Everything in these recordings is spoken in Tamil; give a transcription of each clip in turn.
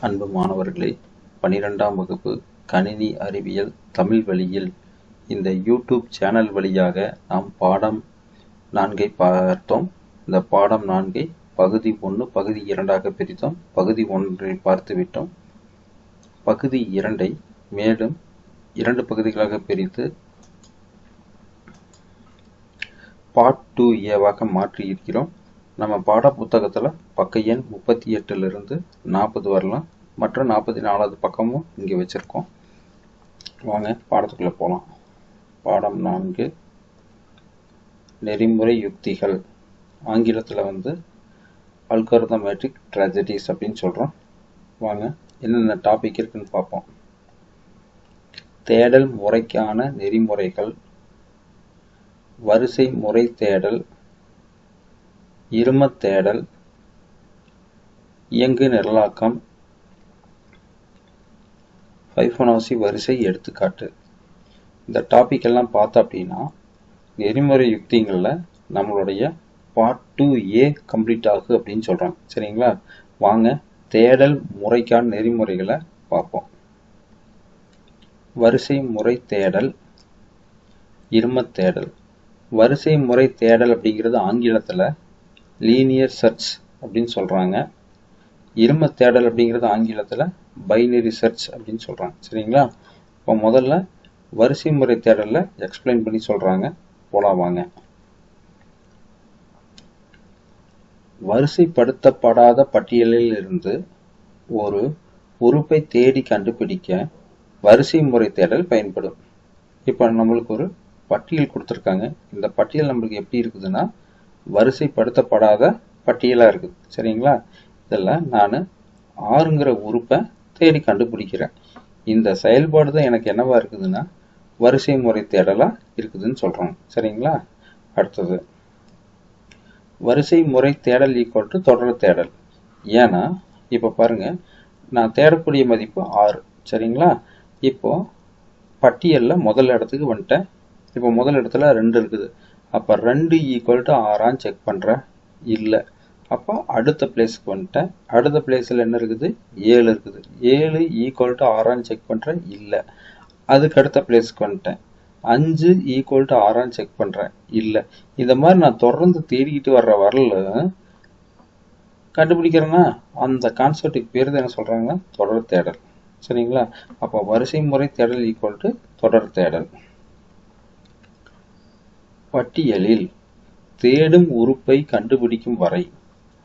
அன்பு மாணவர்களே, 12ஆம் வகுப்பு கணினி அறிவியல் தமிழ் வழியில் இந்த யூடியூப் சேனல் வழியாக நாம் பாடம் 4 பார்த்தோம். இந்த பாடம் 4 பகுதி 1 பகுதி 2ஆக பிரித்தோம். பகுதி 1 பார்த்துவிட்டோம். பகுதி 2 மேலும் 2 பகுதிகளாக பிரித்து பார்ட் 2A மாற்றி இருக்கிறோம். நம்ம பாட புத்தகத்தில் பக்க எண் 38 40 வரலாம். மற்ற 44வது பக்கமும் இங்கே வச்சிருக்கோம். வாங்க பாடத்துக்குள்ள போகலாம். பாடம் 4 நெறிமுறை யுக்திகள். ஆங்கிலத்தில் அல்காரிதமேட்டிக் ட்ராஜடிஸ் அப்படின்னு சொல்கிறோம். வாங்க என்னென்ன டாபிக் இருக்குன்னு பார்ப்போம். தேடல் முறைக்கான நெறிமுறைகள், வரிசை முறை தேடல், இருமத் தேடல், இயங்கு நிரலாக்கம், ஃபிபொனாச்சி வரிசை எடுத்துக்காட்டு. இந்த டாபிக் எல்லாம் பார்த்தோம் அப்படின்னா நெறிமுறை யுக்திகளில் நம்மளுடைய பார்ட் 2A கம்ப்ளீட் ஆகு அப்படின்னு சொல்கிறாங்க. சரிங்களா? வாங்க தேடல் முறைக்கான நெறிமுறைகளை பார்ப்போம். வரிசை முறை தேடல், இருமத் தேடல். வரிசை முறை தேடல் அப்படிங்கிறது ஆங்கிலத்தில் லீனியர் சர்ச் அப்படின்னு சொல்கிறாங்க. இருமத் தேடல் அப்படிங்கிறது ஆங்கிலத்தில் பைனரி சர்ச் அப்படின்னு சொல்கிறாங்க. சரிங்களா? இப்போ முதல்ல வரிசை முறை தேடலில் எக்ஸ்பிளைன் பண்ணி சொல்கிறாங்க. போலாம் வாங்க. வரிசைப்படுத்தப்படாத பட்டியலில் இருந்து ஒரு உறுப்பை தேடி கண்டுபிடிக்க வரிசை முறை தேடல் பயன்படும். இப்போ நம்மளுக்கு ஒரு பட்டியல் கொடுத்துருக்காங்க. இந்த பட்டியல் நம்மளுக்கு எப்படி இருக்குதுன்னா வரிசைப்படுத்தப்படாத பட்டியலாக இருக்குது. சரிங்களா? இதில் நான் 6ங்கிற உறுப்பை தேடி கண்டுபிடிக்கிறேன். இந்த செயல்பாடு தான் எனக்கு என்னவா இருக்குதுன்னா வரிசை முறை தேடலாக இருக்குதுன்னு சொல்கிறாங்க. சரிங்களா? அடுத்தது வரிசை முறை தேடல் ஈக்குவல் டு தொடர் தேடல். ஏன்னா இப்போ பாருங்க, நான் தேடக்கூடிய மதிப்பு 6. சரிங்களா? இப்போ பட்டியலில் முதல் இடத்துக்கு வந்துட்டேன். இப்போ முதல் இடத்துல 2 இருக்குது. அப்போ 2 ஈக்குவல் டு 6 செக் பண்ணுறேன். இல்லை. அப்போ அடுத்த பிளேஸுக்கு வந்துட்டேன். அடுத்த பிளேஸில் என்ன இருக்குது? 7 இருக்குது. 7 ஈக்குவல் டு 6 செக் பண்ணுறேன். இல்லை. அதுக்கு அடுத்த பிளேஸுக்கு வந்துட்டேன். 5 ஈக்குவல் டு 6 செக் பண்ணுறேன். இல்லை. இந்த மாதிரி நான் தொடர்ந்து தேடிக்கிட்டு வர்ற வரல கண்டுபிடிக்கிறேன்னா அந்த கான்செப்டுக்கு பேர் தான் என்ன சொல்கிறாங்க? தொடர் தேடல். சரிங்களா? அப்போ வரிசை முறை தேடல் ஈக்குவல் டு தொடர் தேடல். பட்டியலில் தேடும் உறுப்பை கண்டுபிடிக்கும் வரை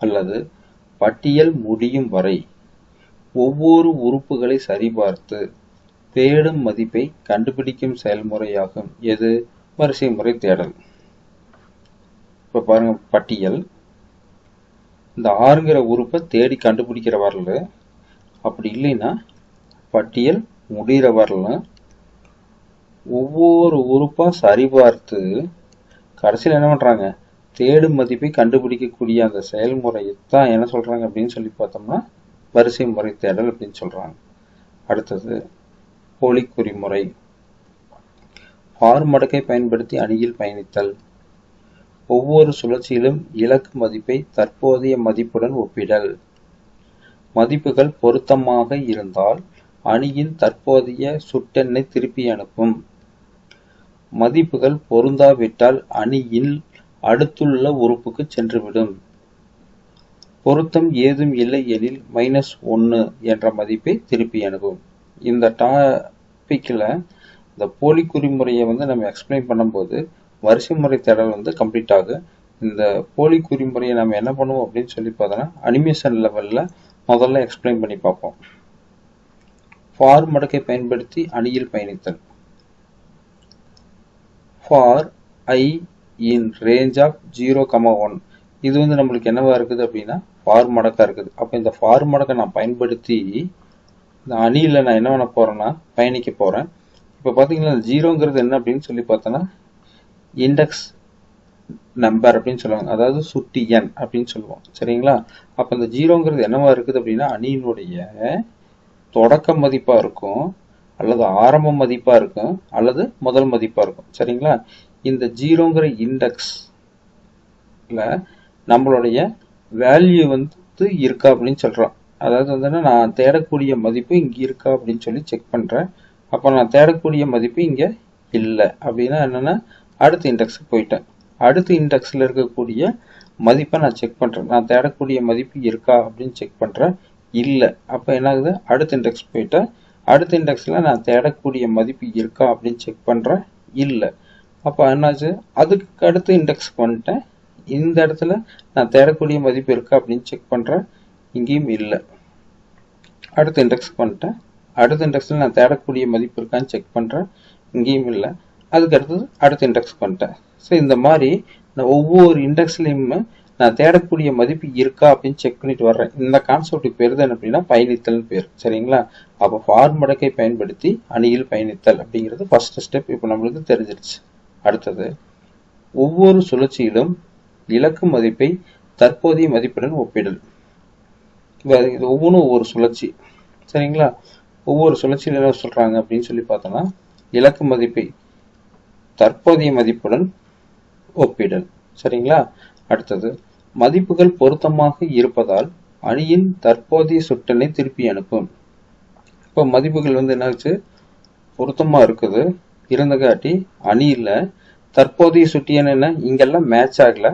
அல்லது பட்டியல் முடியும் வரை ஒவ்வொரு உறுப்புகளை சரிபார்த்து தேடும் மதிப்பை கண்டுபிடிக்கும் செயல்முறையாகும். எது? வரிசை முறை தேடல். இப்போ பாருங்க, பட்டியல் இந்த 6ங்கிற உறுப்பை தேடி கண்டுபிடிக்கிற வரல, அப்படி இல்லைன்னா பட்டியல் முடிகிற வரல ஒவ்வொரு உறுப்பா சரிபார்த்து கடைசியில் என்ன பண்ணுறாங்க? தேடும் மதிப்பை கண்டுபிடிக்கக்கூடிய அந்த செயல்முறையை தான் என்ன சொல்கிறாங்க அப்படின்னு சொல்லி பார்த்தோம்னா வரிசை முறை தேடல் அப்படின்னு சொல்கிறாங்க. அடுத்தது போலி குறிமுறை. ஃபார் மடக்கை பயன்படுத்தி அணியில் பயணித்தல். ஒவ்வொரு சுழற்சியிலும் இலக்கு மதிப்பை தற்போதைய மதிப்புடன் ஒப்பிடல். மதிப்புகள் பொருத்தமாக இருந்தால் அணியின் தற்போதைய சுட்டெண்ணை திருப்பி அனுப்பும். மதிப்புகள் பொருந்தாவிட்டால் அணியில் அடுத்துள்ள உறுப்புக்கு சென்றுவிடும். பொருத்தம் ஏதும் இல்லை எனில் -1 என்ற மதிப்பை திருப்பி அனுப்பும். இந்த டாபிக்கில் இந்த போலி குறிமுறையை நம்ம எக்ஸ்பிளைன் பண்ணும்போது வரிசை முறை தேடல் கம்ப்ளீட் ஆகும். இந்த போலி குறிமுறையை நம்ம என்ன பண்ணுவோம் அப்படின்னு சொல்லி பார்த்தோன்னா அனிமேஷன் லெவலில் முதல்ல எக்ஸ்பிளைன் பண்ணி பார்ப்போம். ஃபார் மடக்கை பயன்படுத்தி அணியில் பயணித்தல். For i in range of 0,1. இது நம்மளுக்கு என்னவா இருக்குது அப்படின்னா ஃபார் மடக்கா இருக்குது. அப்போ இந்த ஃபார் மடக்கை நான் பயன்படுத்தி இந்த அணியில் நான் என்ன பண்ண போறேன்னா பயணிக்க போறேன். இப்போ பார்த்தீங்கன்னா 0ங்கிறது என்ன அப்படின்னு சொல்லி பார்த்தோன்னா இண்டெக்ஸ் நம்பர் அப்படின்னு சொல்லுவாங்க, அதாவது சுட்டி எண் அப்படின்னு சொல்லுவோம். சரிங்களா? அப்போ இந்த 0ங்கிறது என்னவா இருக்குது அப்படின்னா அணியினுடைய தொடக்க மதிப்பா இருக்கும், அல்லது ஆரம்ப மதிப்பா இருக்கும், அல்லது முதல் மதிப்பா இருக்கும். சரிங்களா? இந்த 0ங்கிற இண்டெக்ஸ்ல நம்மளுடைய வேல்யூ இருக்கா அப்படின்னு சொல்றோம். அதாவது வந்து நான் தேடக்கூடிய மதிப்பு இங்கே இருக்கா அப்படின்னு சொல்லி செக் பண்ணுறேன். அப்போ நான் தேடக்கூடிய மதிப்பு இங்கே இல்லை அப்படின்னா என்னென்னா அடுத்த இண்டெக்ஸுக்கு போயிட்டேன். அடுத்த இண்டெக்ஸில் இருக்கக்கூடிய மதிப்பை நான் செக் பண்ணுறேன். நான் தேடக்கூடிய மதிப்பு இருக்கா அப்படின்னு செக் பண்ணுறேன். இல்லை. அப்போ என்ன ஆகுது, அடுத்த இண்டெக்ஸ் போயிட்டேன். அடுத்த இண்டெக்ஸில் நான் தேடக்கூடிய மதிப்பு இருக்கா அப்படின்னு செக் பண்ணுறேன். இல்லை. அப்போ என்னாச்சு, அதுக்கு அடுத்த இண்டெக்ஸ்க்கு வந்துட்டேன். இந்த இடத்துல நான் தேடக்கூடிய மதிப்பு இருக்கா அப்படின்னு செக் பண்ணுறேன். இங்கேயும் இல்லை. அடுத்த இண்டெக்ஸ்க்கு வந்துட்டேன். அடுத்த இண்டெக்ஸில் நான் தேடக்கூடிய மதிப்பு இருக்கான்னு செக் பண்ணுறேன். இங்கேயும் இல்லை. அதுக்கு அடுத்தது அடுத்த இண்டெக்ஸ்க்கு வந்துட்டேன். ஸோ இந்த மாதிரி நான் ஒவ்வொரு இண்டெக்ஸ்லையுமே நான் தேடக்கூடிய மதிப்பு இருக்கா அப்படின்னு செக் பண்ணிட்டு வர்றேன். இந்த கான்செப்டுக்கு பேர் தான் அப்படின்னா பயணித்தல்னு பேர். சரிங்களா? அப்போ ஃபார் மடக்கை பயன்படுத்தி அணியில் பயணித்தல் அப்படிங்கிறது ஃபர்ஸ்ட் ஸ்டெப் இப்போ நம்மளுக்கு தெரிஞ்சிருச்சு. அடுத்தது, ஒவ்வொரு சுழற்சியிலும் இலக்கு மதிப்பை தற்போதைய மதிப்புடன் ஒப்பிடல். இது ஒவ்வொன்றும் ஒவ்வொரு சுழற்சி. சரிங்களா? ஒவ்வொரு சுழற்சியில் என்ன சொல்றாங்க அப்படின்னு சொல்லி பார்த்தோம்னா, இலக்கு மதிப்பை தற்போதைய மதிப்புடன் ஒப்பிடல். சரிங்களா? அடுத்தது, மதிப்புகள் பொருத்தமாக இருப்பதால் அணியின் தற்போதைய சுட்டனை திருப்பி அனுப்பும். இப்போ மதிப்புகள் வந்து என்னாச்சு, பொருத்தமா இருக்குது, இருந்தகாட்டி அணியில் தற்போதைய சுட்டியன் என்ன, இங்கெல்லாம் மேட்ச் ஆகல,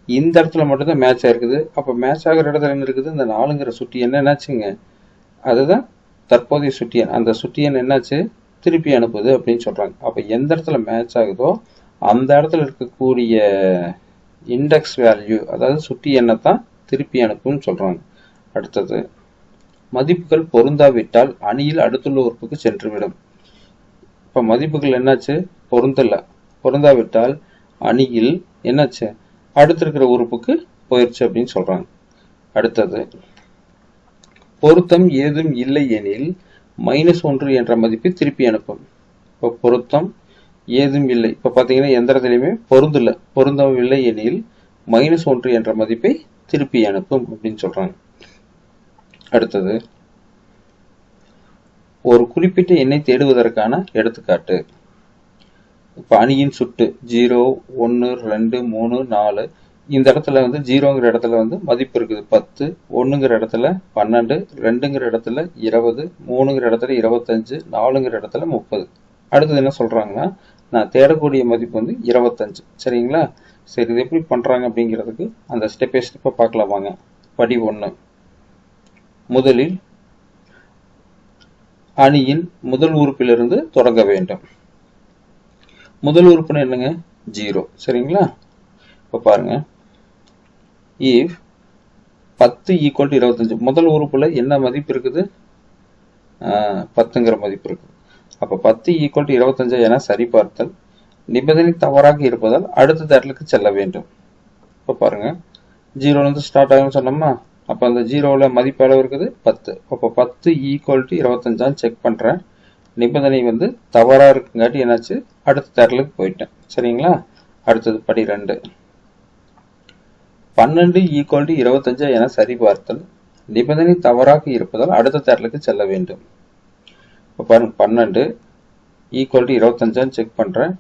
இந்த இடத்துல மட்டும்தான் மேட்ச் ஆயிருக்குது. அப்போ மேட்ச் ஆகிற இடத்துல என்ன இருக்குது, இந்த 4ங்கிற சுட்டி என்ன என்னாச்சுங்க, அதுதான் தற்போதைய சுட்டியன். அந்த சுட்டியன் என்னாச்சு, திருப்பி அனுப்புது அப்படின்னு சொல்றாங்க. அப்போ எந்த இடத்துல மேட்ச் ஆகுதோ அந்த இடத்துல இருக்கக்கூடிய இண்டெக்ஸ் வேல்யூ, அதாவது சுட்டி எண்ணை தான் திருப்பி அனுப்புன்னு சொல்றாங்க. அடுத்தது, மதிப்புகள் பொருந்தாவிட்டால் அணியில் அடுத்துள்ள உறுப்புக்கு சென்றுவிடும். இப்போ மதிப்புகள் என்னாச்சு, பொருந்தாவிட்டால் அணியில் என்னாச்சு, அடுத்து இருக்கிற உறுப்புக்கு போயிடுச்சு அப்படின்னு சொல்றாங்க. அடுத்தது, பொருத்தம் ஏதும் இல்லை எனில் -1 என்ற மதிப்பை திருப்பி அனுப்பும். இப்போ பொருத்தம் ஏதும் இல்லை, இப்போ பார்த்தீங்கன்னா எந்த இடத்துலையுமே பொருந்தவில்லை எனில் -1 என்ற மதிப்பை திருப்பி அனுப்பும் அப்படின்னு சொல்றாங்க. அடுத்தது, ஒரு குறிப்பிட்ட எண்ணை தேடுவதற்கான எடுத்துக்காட்டு. இப்போ அணியின் சுட்டு 0, 1, 2, 3, 4. இந்த இடத்துல வந்து 0ங்கிற இடத்துல வந்து மதிப்பு இருக்குது 10, 1ங்கிற இடத்துல 12, 2ங்கிற இடத்துல 20, 3ங்கிற இடத்துல 25, 4ங்கிற இடத்துல 30. அடுத்தது என்ன சொல்றாங்கன்னா, நான் தேடக்கூடிய மதிப்பு வந்து 25. சரிங்களா? சரி, இது எப்படி பண்றாங்க அப்படிங்கிறதுக்கு அந்த ஸ்டெப்பை பார்க்கலாம் வாங்க. படி 1, முதலில் அணியின் முதல் உறுப்பிலிருந்து தொடங்க வேண்டும். முதல் உறுப்புன்னு என்னங்க, 0. சரிங்களா? இப்போ பாருங்க, if 10 = 25, முதல் உறுப்புல என்ன மதிப்பு இருக்குது, 10ங்கிற மதிப்பு இருக்குது. அப்போ 10 = 25 என சரிபார்த்தல். நிபந்தனை தவறாக இருப்பதால் அடுத்த தேடலுக்கு செல்ல வேண்டும். இப்போ பாருங்க, 0லேருந்து ஸ்டார்ட் ஆகும்னு சொன்னோம்னா, அப்போ அந்த 0வில் மதிப்பு அளவு இருக்குது 10. அப்போ 10 = 25 செக் பண்ணுறேன். நிபந்தனை வந்து தவறாக இருக்குங்காட்டி என்னாச்சு, அடுத்த தேடலுக்கு போயிட்டேன். சரிங்களா? அடுத்தது படி 2, 12 = 25 என சரிபார்த்தல். நிபந்தனை தவறாக இருப்பதால் அடுத்த தேடலுக்கு செல்ல வேண்டும். இப்போ பாருங்க, 12 = 25 செக் பண்ணுறேன்.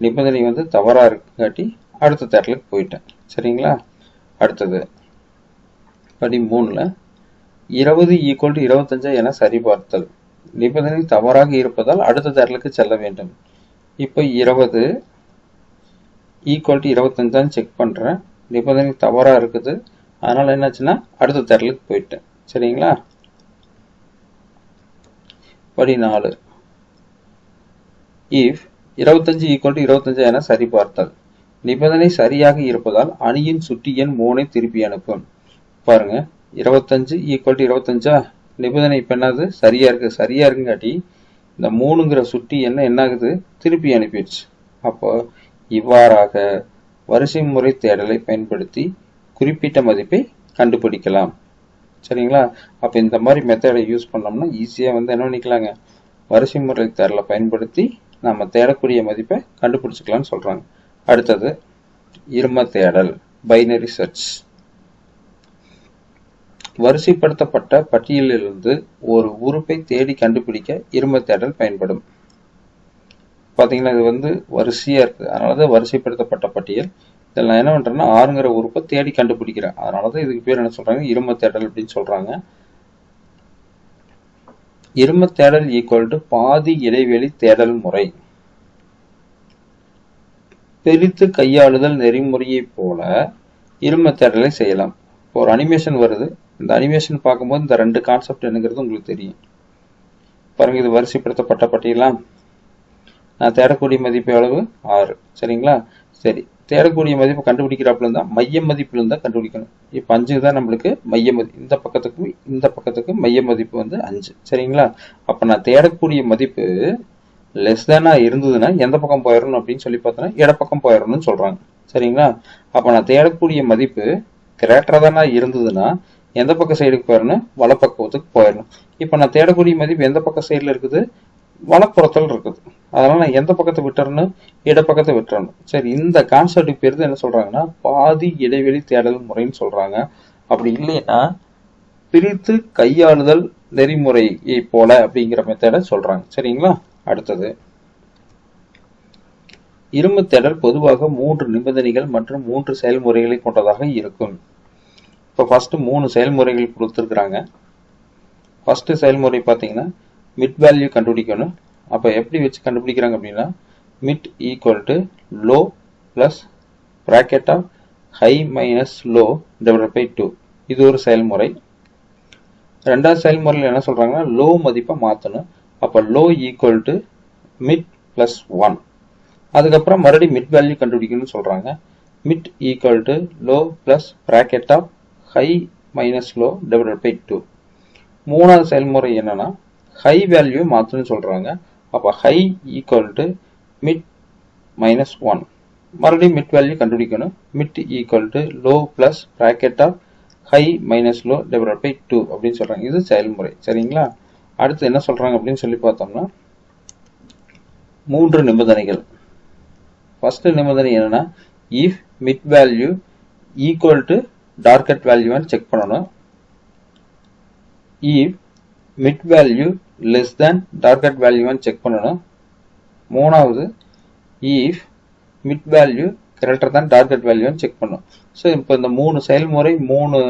நிபந்தனை வந்து தவறாக இருக்குங்காட்டி அடுத்த தேடலுக்கு போயிட்டேன். சரிங்களா? அடுத்தது படி 3ல் 20 = 25 என சரிபார்த்தல். நிபந்தனை தவறாக இருப்பதால் அடுத்த தேடலுக்கு செல்ல வேண்டும். இப்போ 20 = 25 செக் பண்ணுறேன். நிபந்தனை தவறாக இருக்குது, அதனால் என்னாச்சுன்னா அடுத்த தேடலுக்கு போயிட்டேன். சரிங்களா? படி 4, if 25 = 25 என சரிபார்த்தல். நிபந்தனை சரியாக இருப்பதால் அணியின் சுட்டி எண் 3ஐ திருப்பி அனுப்பும். பாருங்க, 25 = 25, நிபந்தனை இப்போ என்னது, சரியா இருக்குங்காட்டி இந்த 3ங்கிற சுட்டி என்ன ஆகுது, திருப்பி அனுப்பிடுச்சு. அப்போ இவ்வாறாக வரிசை முறை தேடலை பயன்படுத்தி குறிப்பிட்ட மதிப்பை கண்டுபிடிக்கலாம். சரிங்களா? அப்போ இந்த மாதிரி மெத்தடை யூஸ் பண்ணோம்னா ஈஸியாக வந்து என்ன பண்ணிக்கலாங்க, வரிசை முறை தேடலை பயன்படுத்தி நம்ம தேடக்கூடிய மதிப்பை கண்டுபிடிச்சிக்கலாம்னு சொல்றாங்க. அடுத்தது இரும தேடல், பைனரி சர்ச். வரிசைப்படுத்தப்பட்ட பட்டியலிலிருந்து ஒரு உறுப்பை தேடி கண்டுபிடிக்க இரும தேடல் பயன்படும். பார்த்தீங்கன்னா இது வந்து வரிசையா இருக்கு, அதனாலதான் வரிசைப்படுத்தப்பட்ட பட்டியல். இதில் நான் என்ன பண்றேன்னா 6ங்கிற உறுப்பை தேடி கண்டுபிடிக்கிறேன். அதனாலதான் இதுக்கு பேர் என்ன சொல்றாங்க, இரும தேடல் அப்படின்னு சொல்றாங்க. இரும தேடல் ஈக்குவல் டு பாதி இடைவெளி தேடல் முறை. பிரித்து கையாளுதல் நெறிமுறையை போல இரும தேடலை செய்யலாம். ஒரு அனிமேஷன் வருது, இந்த அனிமேஷன் பார்க்கும்போது இந்த ரெண்டு கான்செப்ட் என்னங்கிறது உங்களுக்கு தெரியும். பாருங்க, இது வரிசைப்படுத்தப்பட்ட பட்டியலா. நான் தேடக்கூடிய மதிப்பு எவ்வளவு? 6. சரிங்களா? சரி, தேடக்கூடிய மதிப்பு கண்டுபிடிக்கிறாப்புல இருந்தா மைய மதிப்புல இருந்தா கண்டுபிடிக்கணும். இப்ப 5 தான் நம்மளுக்கு மைய மதிப்பு. இந்த பக்கத்துக்கு மைய மதிப்பு வந்து 5. சரிங்களா? அப்ப நான் தேடக்கூடிய மதிப்பு லெஸ் தேனா இருந்ததுன்னா எந்த பக்கம் போயிடணும் அப்படின்னு சொல்லி பார்த்தோன்னா இடப்பக்கம் போயிடணும்னு சொல்றாங்க. சரிங்களா? அப்ப நான் தேடக்கூடிய மதிப்பு கிரேட்டரா தானே இருந்ததுன்னா எந்த பக்க சைடுக்கு போயிடணும்? வலப்பக்கத்துக்கு போயிடணும். இப்ப நான் தேடக்கூடிய மதிப்பு எந்த பக்க சைடுல இருக்குது? வலப்புறத்தில் இருக்குது. அதனால நான் எந்த பக்கத்தை விட்டுறணும்? இடப்பக்கத்தை விட்டுறணும். சரி, இந்த கான்செப்ட் பேர் என்ன சொல்றாங்கன்னா பாதி இடைவெளி தேடல் முறைன்னு சொல்றாங்க. அப்படி இல்லைன்னா பிரித்து கையாளுதல் நெறிமுறையை போல அப்படிங்கிற மெத்தடை சொல்றாங்க. சரிங்களா? அடுத்தது, இரும தேடல் பொதுவாக 3 நிபந்தனைகள் மற்றும் 3 செயல்முறைகளை கொண்டதாக இருக்கும். இப்போ ஃபர்ஸ்ட் 3 செயல்முறைகள் கொடுத்துருக்குறாங்க. ஃபர்ஸ்ட் செயல்முறை பார்த்தீங்கன்னா மிட் வேல்யூ கண்டுபிடிக்கணும். அப்போ எப்படி வச்சு கண்டுபிடிக்கிறாங்க அப்படின்னா mid equal to low plus bracket of high minus low divided by 2. இது ஒரு செயல்முறை. ரெண்டாவது செயல்முறையில் என்ன சொல்றாங்கன்னா லோ மதிப்பை மாற்றணும். அப்போ low equal to mid plus 1. அதுக்கப்புறம் மறுபடியும் மிட் வேல்யூ கண்டுபிடிக்கணும்னு சொல்றாங்க. Mid equal to low plus bracket of high minus low divided by 2. மூணாவது செயல்முறை என்னன்னா ஹை வேல்யூ மாற்றணும்னு சொல்றாங்க. அப்போ high equal to mid minus 1. மறுபடியும் மிட் வேல்யூ கண்டுபிடிக்கணும். Mid equal to low plus bracket of high minus low divided by 2 அப்படின்னு சொல்றாங்க. இது செயல்முறை. சரிங்களா? அடுத்து என்ன சொல்றாங்க அப்படின்னு சொல்லி பார்த்தோம்னா 3 நிபந்தனைகள். ஃபர்ஸ்ட் நிபந்தனை என்னன்னா if mid value equal to target வேல்யூன்னு செக் பண்ணணும். If mid value less than target வேல்யூன்னு செக் பண்ணணும். மூணாவது if mid value greater than target வேல்யூன்னு செக் பண்ணணும். ஸோ இப்போ இந்த 3 செயல்முறை 3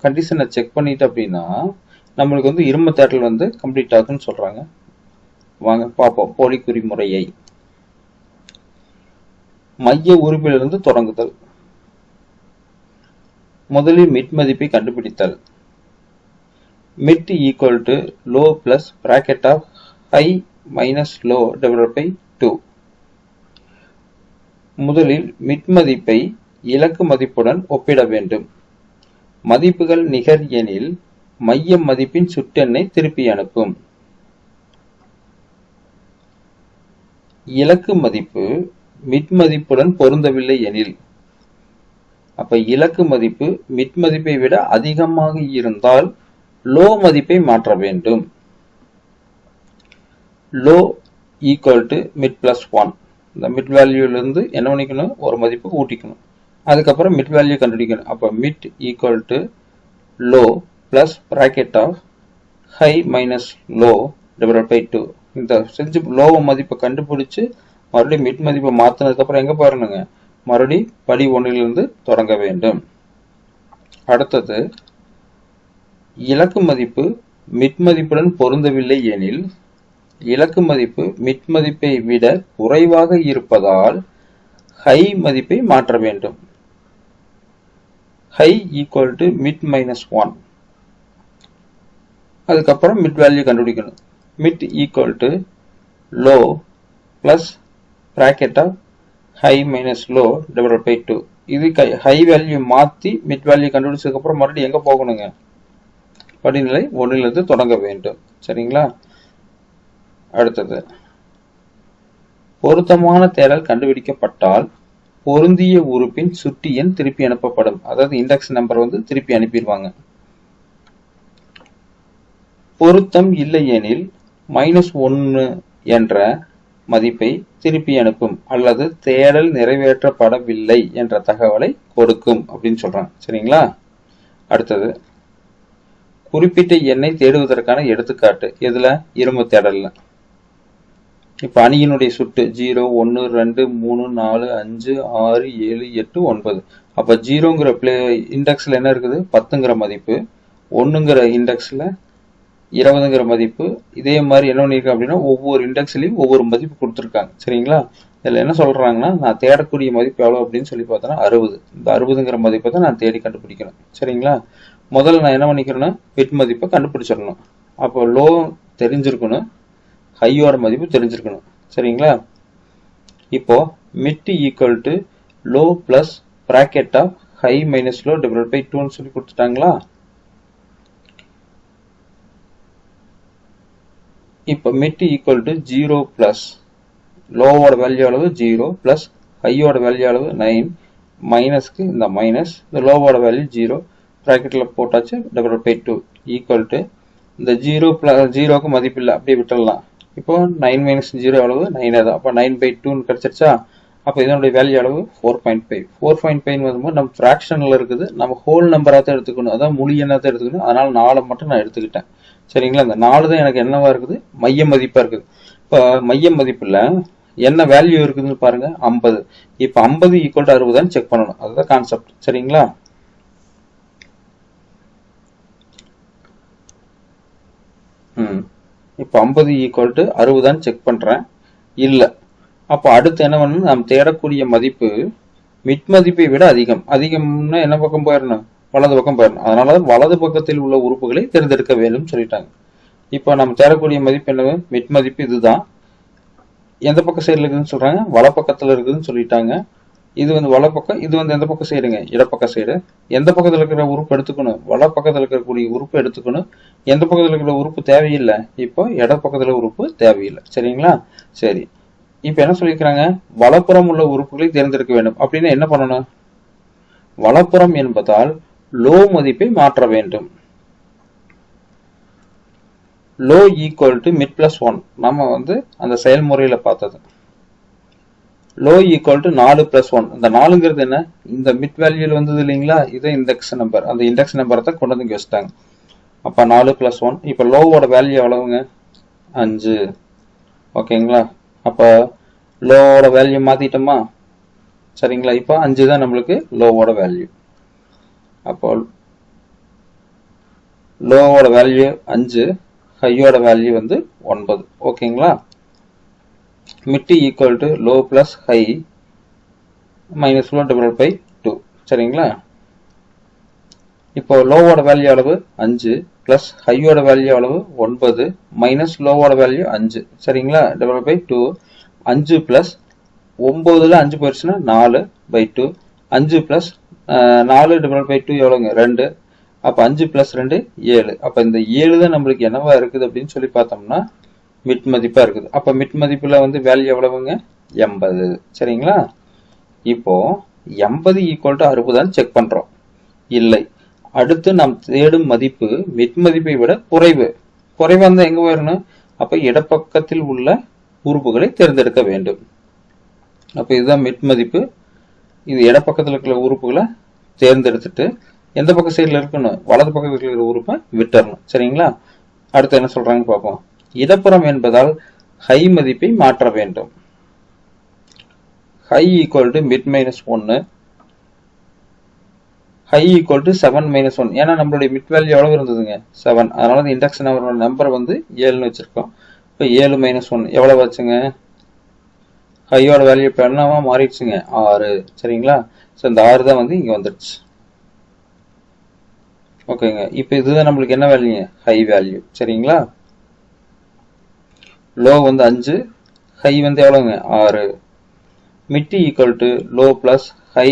கண்டிஷனை செக் பண்ணிட்டு அப்படின்னா நம்மளுக்கு வந்து இரும தேடல் வந்து கம்ப்ளீட் ஆகுன்னு சொல்றாங்க. வாங்க பார்ப்போம் போலிக்குறி முறையை. மைய உறுப்பிலிருந்து தொடங்குதல். முதலில் மிட் மதிப்பை கண்டுபிடித்தல். Mid equal to low plus bracket of high minus low divided by 2. முதலில் மிட் மதிப்பை இலக்கு மதிப்புடன் ஒப்பிட வேண்டும். மதிப்புகள் நிகர் எனில் மைய மதிப்பின் சுட்டெண்ணை திருப்பி அனுப்பும். இலக்கு மதிப்பு மிட் மதிப்புடன் பொருந்தவில்லை எனில், அப்ப இலக்கு மதிப்பு மிட் மதிப்பை விட அதிகமாக இருந்தால் லோ மதிப்பை மாற்ற வேண்டும். Low equal to mid plus 1. இந்த மிட் வேல்யூல இருந்து என்ன பண்ணிக்கணும்? ஒரு மதிப்பு கூட்டிக்கணும். அதுக்கப்புறம் மிட் வேல்யூ கண்டுபிடிக்கணும். அப்போ mid equal to low plus bracket of high minus low divided by 2. இந்த செஞ்சு லோ மதிப்பை கண்டுபிடிச்சு மறுபடியும் மிட் மதிப்பை மாற்றினதுக்கு அப்புறம் எங்க பாருங்க, மறுபடியும் படி 1லிருந்து தொடங்க வேண்டும். அடுத்தது, இலக்கு மதிப்பு மிட் மதிப்புடன் பொருந்தவில்லை எனில் இலக்கு மதிப்பு மிட் மதிப்பை விட குறைவாக இருப்பதால் ஹை மதிப்பை மாற்ற வேண்டும். High equal to mid minus 1. அதுக்கப்புறம் மிட் வேல்யூ கண்டுபிடிக்கணும். Mid equal to low plus bracket of high minus low divided by 2. இது ஹை வேல்யூ மாற்றி மிட் வேல்யூ கண்டுபிடிச்சதுக்கு அப்புறம் மறுபடியும் எங்க போகணுங்க? படிநிலை 1லிருந்து தொடங்க வேண்டும். சரிங்களா? அடுத்தது, பொருத்தமான தேடல் கண்டுபிடிக்கப்பட்டால் பொருந்திய உறுப்பின் சுட்டி எண் திருப்பி அனுப்பப்படும். அதாவது இண்டெக்ஸ் நம்பர் வந்து திருப்பி அனுப்பிடுவாங்க. பொருத்தம் இல்லை எனில் -1 என்ற மதிப்பை திருப்பி அனுப்பும் அல்லது தேடல் நிறைவேற்றப்படவில்லை என்ற தகவலை கொடுக்கும் அப்படின்னு சொல்றாங்க. சரிங்களா? அடுத்தது, குறிப்பிட்ட எண்ணை தேடுவதற்கான எடுத்துக்காட்டு. இதுல இரும தேடல்ல இப்ப அணியினுடைய சுட்டு 0 1 2 3 4 5 6 7 8 9. அப்ப 0ங்கிற இண்டெக்ஸ்ல என்ன இருக்குது? 10ங்கிற மதிப்பு. 1ங்கிற இண்டெக்ஸ்ல 20ங்கிற மதிப்பு. இதே மாதிரி என்ன பண்ணியிருக்கேன் அப்படின்னா ஒவ்வொரு இண்டெக்ஸ்லையும் ஒவ்வொரு மதிப்பு கொடுத்துருக்காங்க. சரிங்களா? இதில் என்ன சொல்கிறாங்கன்னா, நான் தேடக்கூடிய மதிப்பு எவ்வளோ அப்படின்னு சொல்லி பார்த்தோன்னா 60. இந்த 60ங்கிற மதிப்பை தான் நான் தேடி கண்டுபிடிக்கணும். சரிங்களா? முதல்ல நான் என்ன பண்ணிக்கிறேன்னா மிட் மதிப்பை கண்டுபிடிச்சிடணும். அப்போ லோ தெரிஞ்சிருக்கணும், ஹையோட மதிப்பு தெரிஞ்சிருக்கணும். சரிங்களா? இப்போ mid equal to low plus bracket of high minus low divide by 2ன்னு சொல்லி கொடுத்துட்டாங்களா? இப்போ மிட் ஈக்குவல் டு 0 பிளஸ் லோவோட வேல்யூ அளவு 0 பிளஸ் ஹையோட வேல்யூ அளவு 9 மைனஸ்க்கு இந்த மைனஸ், இந்த லோவோட வேல்யூ 0 ப்ராக்கெட்டில் போட்டாச்சு டிவைட் பை 2 ஈக்குவல் டு இந்த 0 பிளஸ் 0க்கு மதிப்பு இல்லை, அப்படியே விட்டுடலாம். இப்போ 9 மைனஸ் 0 அளவு 9 தான். அப்போ 9 பை 2ன்னு கிடச்சிருச்சா? அப்போ இதனுடைய வேல்யூ அளவு 4.5. 4.5 வரும்போது நம்ம ஃப்ராக்ஷனில் இருக்குது, நம்ம ஹோல் நம்பராக தான் எடுத்துக்கணும், அதான் முழு எண்ணாக தான் எடுத்துக்கணும். அதனால 4 மட்டும் நான் எடுத்துக்கிட்டேன். சரிங்களா? இந்த 4 தான் எனக்கு என்னவா இருக்குது, மைய மதிப்பாக இருக்குது. இப்போ மைய மதிப்பில் என்ன வேல்யூ இருக்குதுன்னு பாருங்க, 50. இப்போ 50 ஈக்குவல் டு 60 செக் பண்ணணும், அதுதான் கான்செப்ட். சரிங்களா? இப்போ 50 ஈக்குவல் டு 60 செக் பண்றேன், இல்லை. அப்போ அடுத்து என்ன பண்ணணும், நாம் தேடக்கூடிய மதிப்பு மிட் மதிப்பை விட அதிகம். அதிகம்னா என்ன பக்கம் போயிடணும், வலது பக்கம் போயிடணும். அதனாலதான் வலது பக்கத்தில் உள்ள உறுப்புகளை தேர்ந்தெடுக்க வேண்டும் சொல்லிட்டாங்க. இப்போ நம்ம தேடக்கூடிய மதிப்பு என்னது, மிட் மதிப்பு இதுதான். எந்த பக்கம் சைடில் இருக்குதுன்னு சொல்றாங்க, வலப்பக்கத்தில் இருக்குதுன்னு சொல்லிட்டாங்க. இது வந்து வலப்பக்கம், இது வந்து எந்த பக்கம் சைடுங்க, இடப்பக்க சைடு. எந்த பக்கத்தில் இருக்கிற உறுப்பு எடுத்துக்கணும், வலப்பக்கத்தில் இருக்கக்கூடிய உறுப்பு எடுத்துக்கணும். எந்த பக்கத்தில் இருக்கிற உறுப்பு தேவையில்லை, இப்போ இடப்பக்கத்தில் உறுப்பு தேவையில்லை. சரிங்களா? சரி, இப்போ என்ன சொல்லியிருக்கிறாங்க, வலப்புறம் உள்ள உறுப்புகளை தேர்ந்தெடுக்க வேண்டும். அப்படின்னா என்ன பண்ணணும், வலப்புறம் என்பதால் லோ மதிப்பை மாற்ற வேண்டும். Low equal to mid plus 1 நம்ம வந்து அந்த செயல்முறையில பார்த்தது. Low equal to 4 plus 1. இந்த 4ங்கிறது என்ன, இந்த மிட் வேல்யூல வந்தது இல்லைங்களா, இது இண்டெக்ஸ் நம்பர். அந்த இண்டெக்ஸ் நம்பரை தான் கொண்டு வந்து வச்சுட்டாங்க. அப்போ 4 பிளஸ் 1. இப்போ லோவோட வேல்யூ எவ்வளவுங்க, 5. ஓகேங்களா? அப்போ லோவோட வேல்யூ மாத்திட்டோமா? சரிங்களா? இப்போ 5 தான் நம்மளுக்கு லோவோட வேல்யூ. அப்போ லோவோட வேல்யூ 5, ஹையோட வேல்யூ வந்து 9. ஓகேங்களா? Mid equal to low plus high minus low divide by 2. சரிங்களா? இப்போ லோவோட வேல்யூ அளவு 5 பிளஸ் ஹையோட வேல்யூ அளவு 9 மைனஸ் லோவோட வேல்யூ 5. சரிங்களா? Divide by 2. 5 பிளஸ் 9ல் 5 போயிடுச்சுன்னா 4 பை 2. 5 பிளஸ் 4 டிவைட் பை 2 எவ்வளோங்க, 2. அப்போ 5 பிளஸ் 2 7. அப்போ இந்த 7 தான் நம்மளுக்கு என்னவா இருக்குது அப்படின்னு சொல்லி பார்த்தோம்னா மிட் மதிப்பா இருக்குது. அப்போ மிட் மதிப்புல வந்து வேல்யூ எவ்வளவுங்க, 80. சரிங்களா? இப்போ 80 ஈக்குவல் டு 60 செக் பண்றோம், இல்லை. அடுத்து நாம் தேடும் மதிப்பு மிட் மதிப்பை விட குறைவு. குறைவா இருந்தா எங்க வரணும், அப்ப இடப்பக்கத்தில் உள்ள உறுப்புகளை தேர்ந்தெடுக்க வேண்டும். அப்ப இதுதான் மிட் மதிப்பு. இது இடப்பக்கத்தில் இருக்கிற உறுப்புகளை தேர்ந்தெடுத்துட்டு எந்த பக்க சைடில் இருக்கணும், வலது பக்கத்தில் இருக்கிற உறுப்பை விட்டுறணும். சரிங்களா? அடுத்து என்ன சொல்றாங்க பார்ப்போம். இடப்புறம் என்பதால் ஹை மதிப்பை மாற்ற வேண்டும். High equal to mid minus 1, high equal to 7 minus 1. ஏன்னா நம்மளுடைய மிட் வேல்யூ எவ்வளவு இருந்ததுங்க, 7. அதனால இண்டெக்ஸ் நம்பர் வந்து 7ன்னு வச்சிருக்கோம். இப்போ 7 மைனஸ் 1 எவ்வளவு வச்சுங்க, ஹையோட வேல்யூ இப்போ என்னவா மாறிடுச்சுங்க, 6. சரிங்களா? ஸோ இந்த 6 தான் வந்து இங்கே வந்துடுச்சு. ஓகேங்க. இப்போ இதுதான் நம்மளுக்கு என்ன வேல்யூங்க, ஹை வேல்யூ. சரிங்களா? லோ வந்து 5, ஹை வந்து எவ்வளோங்க, 6. Mid equal to low plus high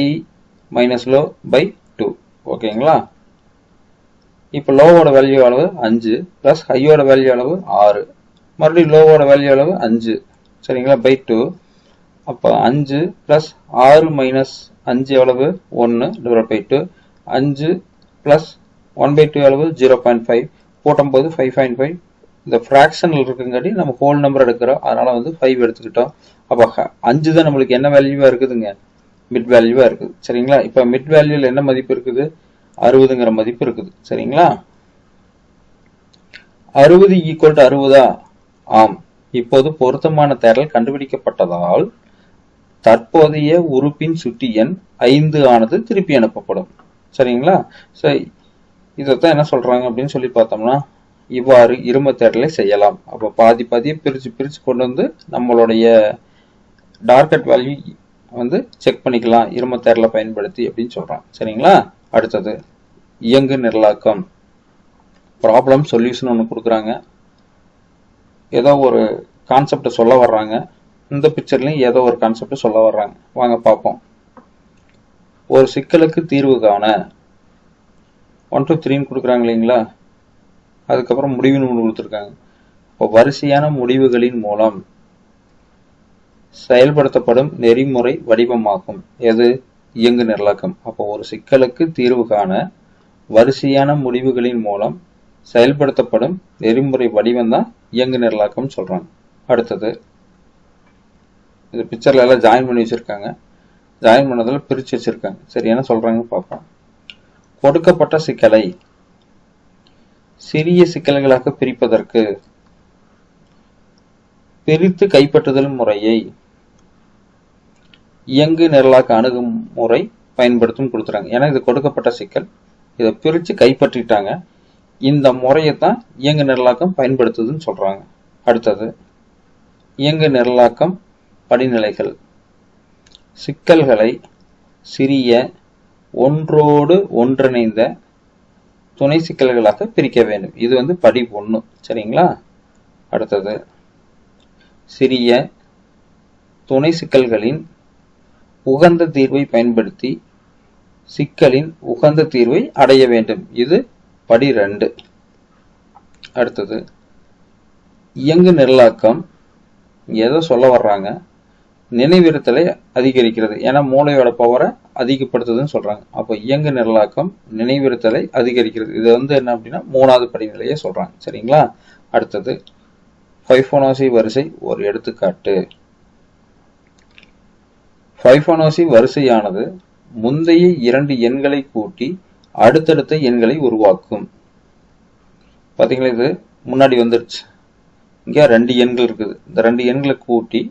minus low by 2. ஓகேங்களா? இப்போ லோவோட வேல்யூ அளவு 5 பிளஸ் ஹையோட வேல்யூ அளவு 6, மறுபடியும் லோவோட வேல்யூ அளவு 5. சரிங்களா? பை 2. அப்போ 5 பிளஸ் 6 மைனஸ் 5 எவ்வளவு, 1 டிவைட் பை 2. 5 பிளஸ் 1 பை 2 எவ்வளவு, 0.5. போட்டும்போது 5.5. இந்த ஃப்ராக்ஷனில் இருக்குங்காட்டி நம்ம ஹோல் நம்பர் எடுக்கிறோம், அதனால வந்து 5 எடுத்துக்கிட்டோம். அப்போ 5 தான் நம்மளுக்கு என்ன வேல்யூவா இருக்குதுங்க, மிட் வேல்யூவா இருக்குது. சரிங்களா? இப்போ மிட் வேல்யூல என்ன மதிப்பு இருக்குது, 60ங்கிற மதிப்பு இருக்குது. சரிங்களா? 60 ஈக்குவல் டு 60. ஆம். இப்போது பொருத்தமான தேடல் கண்டுபிடிக்கப்பட்டதால் தற்போதைய உறுப்பின் சுட்டி எண் 5 ஆனது திருப்பி அனுப்பப்படும். சரிங்களா? ஸோ இதைத்தான் என்ன சொல்றாங்க அப்படின்னு சொல்லி பார்த்தோம்னா, இவ்வாறு இரும தேடலை செய்யலாம். அப்போ பாதி பாதியை பிரித்து கொண்டு வந்து நம்மளுடைய டார்கெட் வேல்யூ வந்து செக் பண்ணிக்கலாம் இரும தேடலை பயன்படுத்தி அப்படின்னு சொல்கிறான். சரிங்களா? அடுத்தது இயங்கு நிரலாக்கம். ப்ராப்ளம் சொல்யூஷன் ஒன்று கொடுக்குறாங்க. ஏதோ ஒரு கான்செப்டை சொல்ல வர்றாங்க. இந்த பிக்சர்லையும் ஏதோ ஒரு கான்செப்டை சொல்ல வர்றாங்க. வாங்க பார்ப்போம். ஒரு சிக்கலுக்கு தீர்வு காண 1 2 3 கொடுக்குறாங்க இல்லைங்களா? அதுக்கப்புறம் முடிவுன்னு ஒன்று கொடுத்துருக்காங்க. இப்போ வரிசையான முடிவுகளின் மூலம் செயல்படுத்தப்படும் நெறிமுறை வடிவமாகும். எது? இயங்கு நிரலாக்கம். அப்போ ஒரு சிக்கலுக்கு தீர்வு காண வரிசையான முடிவுகளின் மூலம் செயல்படுத்தப்படும் நெறிமுறை வடிவம் தான் இயங்கு நிரலாக்கம் சொல்றாங்க. அடுத்தது இந்த பிக்சர்ல எல்லாம் ஜாயின் பண்ணி வச்சிருக்காங்க. ஜாயின் பண்ணதில் பிரித்து வச்சிருக்காங்க. சரி, என்ன சொல்றாங்கன்னு பார்ப்போம். கொடுக்கப்பட்ட சிக்கலை சிறிய சிக்கல்களாக பிரிப்பதற்கு பிரித்து கைப்பற்றுதல் முறையை இயங்கு நிரலாக்க அணுகுமுறை பயன்படுத்தும் கொடுத்துறாங்க. ஏன்னா இது கொடுக்கப்பட்ட சிக்கல், இதை பிரித்து கைப்பற்றிட்டாங்க. இந்த முறையை தான் இயங்கு நிரலாக்கம் பயன்படுத்துதுன்னு சொல்றாங்க. அடுத்தது இயங்கு நிரலாக்கம் படிநிலைகள். சிக்கல்களை சிறிய ஒன்றோடு ஒன்றிணைந்த துணை சிக்கல்களாக பிரிக்க வேண்டும். இது வந்து படி 1. சரிங்களா? அடுத்தது சிறிய துணை சிக்கல்களின் உகந்த தீர்வை பயன்படுத்தி சிக்கலின் உகந்த தீர்வை அடைய வேண்டும். இது படி 2. அடுத்தது இயங்கு நிரலாக்கம் எதை சொல்ல வர்றாங்க? நினைவிருத்தலை அதிகரிக்கிறது. ஏன்னா மூளையோட பவரை அதிகப்படுத்துதுன்னு சொல்றாங்க. அப்போ இயங்கு நிரலாக்கம் நினைவிருத்தலை அதிகரிக்கிறது. இது வந்து என்ன அப்படின்னா 3வது படிநிலையை சொல்றாங்க. சரிங்களா? அடுத்தது ஃபிபொனாச்சி வரிசை ஒரு எடுத்துக்காட்டு. ஃபிபொனாச்சி வரிசையானது முந்தைய 2 எண்களை கூட்டி அடுத்தடுத்த எண்களை உருவாக்கும். பாத்தீங்களா? இது முன்னாடி வந்துருச்சு. இங்க 2 எண்கள் இருக்குது. இந்த 2 எண்களை கூட்டி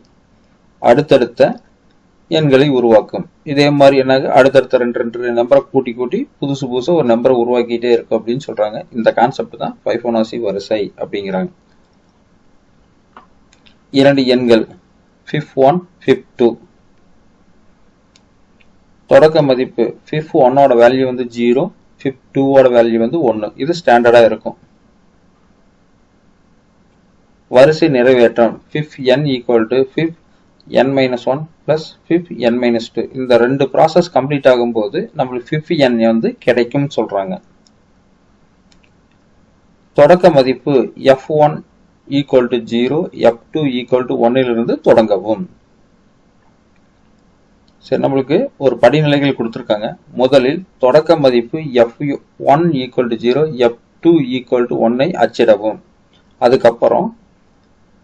அடுத்தடுத்த எண்களை உருவாக்கும். இதே மாதிரி என்ன, அடுத்தடுத்த 2 நம்பரை கூட்டி புதுசு ஒரு நம்பரை உருவாக்கிட்டே இருக்கும் அப்படின்னு சொல்றாங்க. இந்த கான்செப்ட் தான் ஃபிபொனாச்சி வரிசை அப்படிங்கிறாங்க. 2 எண்கள் fif1 fif2. தொடக்க மதிப்பு fif1 வேல்யூ வந்து 0, fif2 வேல்யூ வந்து 1. இது ஸ்டாண்டர்டா இருக்கும். வரிசை நிறைவேற்றம் fifn = fifn-1 plus fifn-2. இந்த 2 ப்ராசஸ் கம்ப்ளீட் ஆகும்போது நம்மளுக்கு fifn வந்து கிடைக்கும் சொல்றாங்க. தொடக்க மதிப்பு f1 = 0, f2 = 1 இலிருந்து தொடங்கவும். சரி, நம்மளுக்கு ஒரு படிநிலைகள் கொடுத்துருக்காங்க. முதலில் தொடக்க மதிப்பு f1 = 0, f2 = 1 ஐ அச்சிடவும். அதுக்கப்புறம்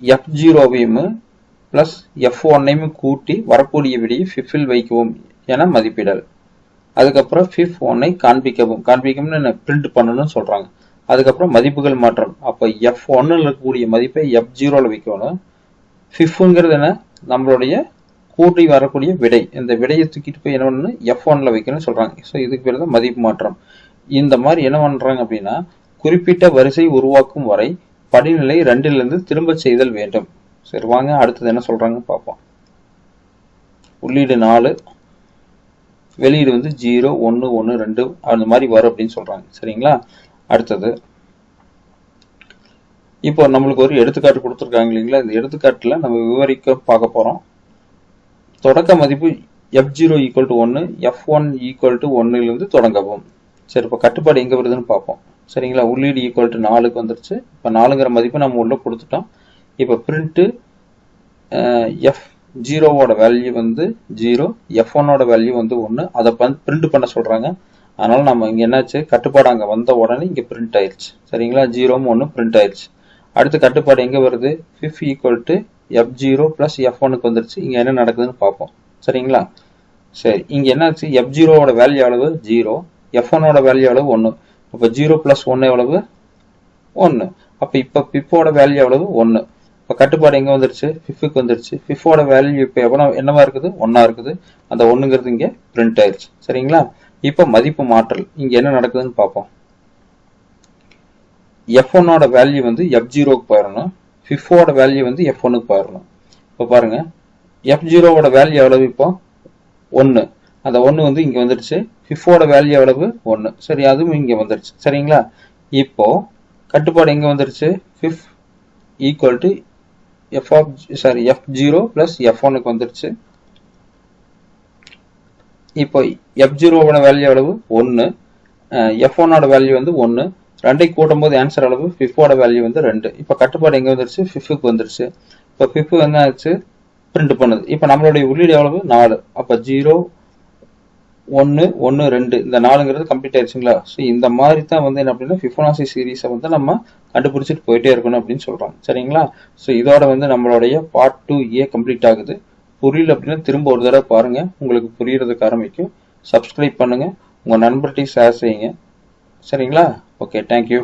f0வையும் பிளஸ் f1ஐயும் கூட்டி வரக்கூடிய விடையை ஃபிஃபில் வைக்கவும் என மதிப்பிடல். அதுக்கப்புறம் fif1ஐ காண்பிக்கவும் பிரிண்ட் பண்ணணும்னு சொல்றாங்க. அதுக்கப்புறம் மதிப்புகள் மாற்றம். அப்போ f1 இருக்கக்கூடிய மதிப்பை f0ல வைக்கணும். ஃபிஃப்ங்கிறது என்ன, நம்மளுடைய கூட்டி வரக்கூடிய விடை. இந்த விடையை தூக்கிட்டு போய் என்ன பண்ணணும், f1ல வைக்கணும்னு சொல்றாங்க. ஸோ இதுக்கு பேர் தான் மதிப்பு மாற்றம். இந்த மாதிரி என்ன பண்றாங்க அப்படின்னா, குறிப்பிட்ட வரிசை உருவாக்கும் வரை படிநிலை 2லிருந்து திரும்ப செய்தல் வேண்டும். சரி, வாங்க அடுத்தது என்ன சொல்றாங்க பார்ப்போம். உள்ளீடு 4, வெளியீடு வந்து 0 1 1 2 அந்த மாதிரி வரும் அப்படின்னு சொல்றாங்க. சரிங்களா? அடுத்தது இப்போ நம்மளுக்கு ஒரு எடுத்துக்காட்டு கொடுத்துருக்காங்க இல்லைங்களா? இந்த எடுத்துக்காட்டுல நம்ம விவரிக்க பார்க்க போறோம். தொடக்க மதிப்பு f0 = 1, f1 = 1 இலிருந்து தொடங்கவும். சரி, இப்போ கட்டுப்பாடு எங்க வருதுன்னு பார்ப்போம். சரிங்களா? உள்ளீடு = 4க்கு வந்துருச்சு. இப்போ 4ங்கிற மதிப்பு நம்ம உள்ள கொடுத்துட்டோம். இப்போ பிரிண்ட் f0 வேல்யூ வந்து 0, f1 வேல்யூ வந்து 1. அதை பிரிண்ட் பண்ண சொல்றாங்க. அதனால நம்ம இங்க என்னாச்சு, கட்டுப்பாடு அங்க வந்த உடனே இங்க பிரிண்ட் ஆயிடுச்சு. சரிங்களா? 0 1 பிரிண்ட் ஆயிடுச்சு. அடுத்து கட்டுப்பாடு எங்க வருது, fif = f0 plus f1க்கு வந்துருச்சு. இங்க என்ன நடக்குதுன்னு பார்ப்போம். சரிங்களா? சரி, இங்க என்னாச்சு, f0 வேல்யூ அளவு 0, f1 வேல்யூ அளவு 1. அப்ப 0 plus 1 எவ்வளவு, 1. அப்ப இப்ப பிப்போட வேல்யூ எவ்வளவு, 1. இப்ப கட்டுப்பாடு எங்க வந்துருச்சு, ஃபிஃப்க்கு வந்துருச்சு. ஃபிஃபோட வேல்யூ இப்ப என்னவா இருக்குது, 1ஆ இருக்குது. அந்த 1ங்கிறது இங்க பிரிண்ட் ஆயிருச்சு. சரிங்களா? இப்ப மதிப்பு மாற்றல் இங்க என்ன நடக்குதுன்னு பார்ப்போம். F1 ஓட வேல்யூ வந்து F0க்கு போயிடணும், FIF ஓட வேல்யூ வந்து F1க்கு போயிடணும். இப்போ பாருங்க, F0 ஓட வேல்யூ எவ்வளவு? இப்போ 1. அந்த 1 வந்து இங்க வந்துருச்சு. FIF ஓட வேல்யூ எவ்வளவு? 1. சரி, அதுவும் இங்க வந்துருச்சு. சரிங்களா? இப்போ கட்டுப்பாடு எங்க வந்துருச்சு? FIF equal to F0 plus F1க்கு வந்துருச்சு. இப்போ F0 ஓட வேல்யூ எவ்வளவு? 1. F1 ஓட வேல்யூ வந்து 1. ரெண்டை கூட்டும் போது ஆன்சர் அளவு FIF ஓட வேல்யூ வந்து 2. இப்போ கட்டுப்பாடு எங்க வந்துருச்சு? FIFக்கு வந்துருச்சு. இப்போ FIF என்ன ஆச்சு? பிரிண்ட் பண்ணுது. இப்போ நம்மளுடைய உள்ளீடு எவ்வளவு? 4. அப்ப 0 1 1 2 இந்த 4ங்கிறது கம்ப்ளீட் ஆயிடுச்சுங்களா? ஸோ இந்த மாதிரி தான் வந்து என்ன அப்படின்னா ஃபிபோனாசி சீரீஸை வந்து நம்ம கண்டுபிடிச்சிட்டு போயிட்டே இருக்கணும் அப்படின்னு சொல்றோம். சரிங்களா? ஸோ இதோட வந்து நம்மளுடைய பார்ட் 2A கம்ப்ளீட் ஆகுது. புரியல அப்படின்னா திரும்ப ஒரு தடவை பாருங்க, உங்களுக்கு புரியறதுக்கு ஆரம்பிக்கும். சப்ஸ்கிரைப் பண்ணுங்க, உங்க நண்பர்கிட்டையும் ஷேர் செய்யுங்க. சரிங்களா? Okay, thank you.